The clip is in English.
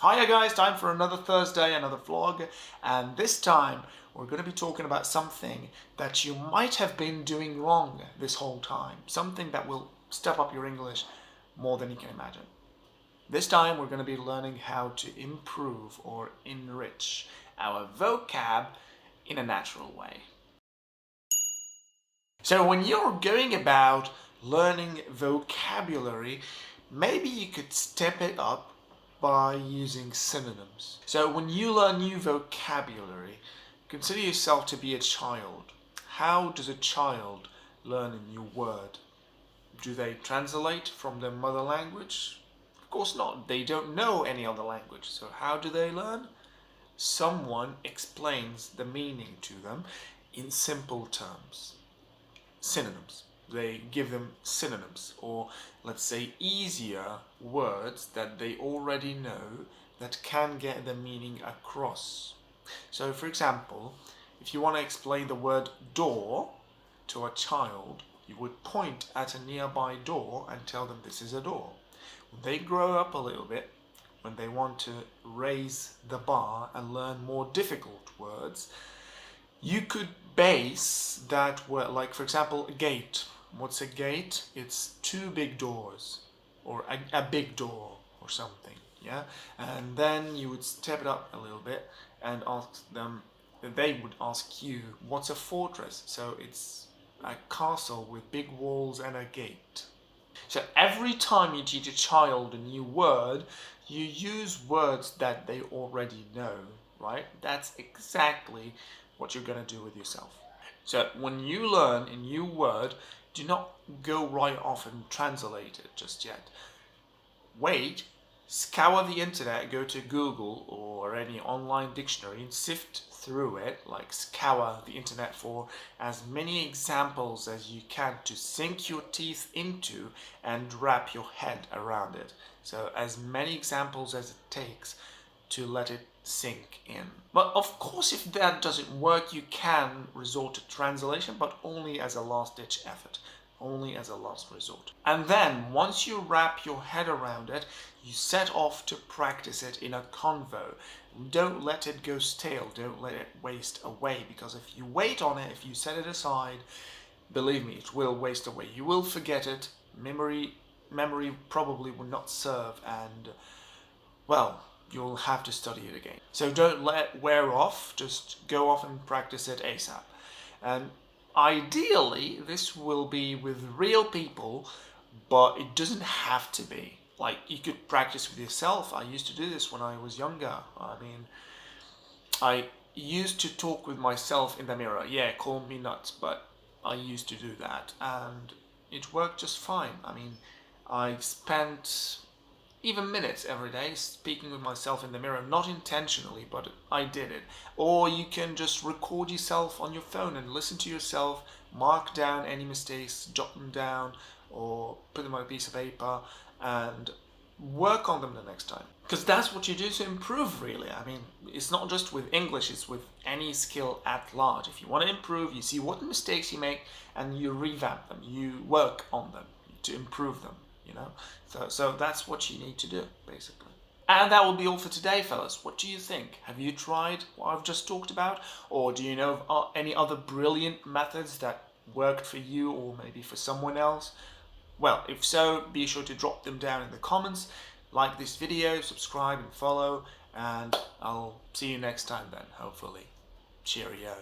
Hiya guys, time for another Thursday, another vlog, and this time we're going to be talking about something that you might have been doing wrong this whole time. Something that will step up your English more than you can imagine. This time we're going to be learning how to improve or enrich our vocab in a natural way. So when you're going about learning vocabulary, maybe you could step it up by using synonyms. So when you learn new vocabulary, consider yourself to be a child. How does a child learn a new word? Do they translate from their mother language? Of course not. They don't know any other language. So how do they learn? Someone explains the meaning to them in simple terms. Synonyms. They give them synonyms, or let's say easier words that they already know that can get the meaning across. So for example, if you want to explain the word door to a child, you would point at a nearby door and tell them this is a door. When they grow up a little bit, when they want to raise the bar and learn more difficult words, you could base that word, like for example, a gate. What's a gate? It's two big doors, or a big door, or something, yeah? And then you would step it up a little bit and ask them, they would ask you, what's a fortress? So it's a castle with big walls and a gate. So every time you teach a child a new word, you use words that they already know, right? That's exactly what you're going to do with yourself. So when you learn a new word, do not go right off and translate it just yet. Wait, scour the internet, go to Google or any online dictionary and sift through it, like scour the internet for as many examples as you can to sink your teeth into and wrap your head around it. So as many examples as it takes to let it sink in. But of course, if that doesn't work, you can resort to translation, but only as a last-ditch effort, only as a last resort. And then, once you wrap your head around it, you set off to practice it in a convo. Don't let it go stale, don't let it waste away, because if you wait on it, if you set it aside, believe me, it will waste away. You will forget it, memory probably will not serve, and, well, you'll have to study it again. So don't let it wear off, just go off and practice it ASAP. And ideally, this will be with real people, but it doesn't have to be. Like, you could practice with yourself. I used to do this when I was younger. I mean, I used to talk with myself in the mirror. Yeah, call me nuts, but I used to do that, and it worked just fine. I mean, I spent even minutes every day speaking with myself in the mirror, not intentionally, but I did it. Or you can just record yourself on your phone and listen to yourself, mark down any mistakes, jot them down, or put them on a piece of paper and work on them the next time. Because that's what you do to improve, really. I mean, it's not just with English, it's with any skill at large. If you want to improve, you see what mistakes you make and you revamp them, you work on them to improve them. You know, so that's what you need to do, basically. And that will be all for today, fellas. What do you think? Have you tried what I've just talked about? Or do you know of any other brilliant methods that worked for you or maybe for someone else? Well, if so, be sure to drop them down in the comments. Like this video, subscribe and follow, and I'll see you next time then, hopefully. Cheerio.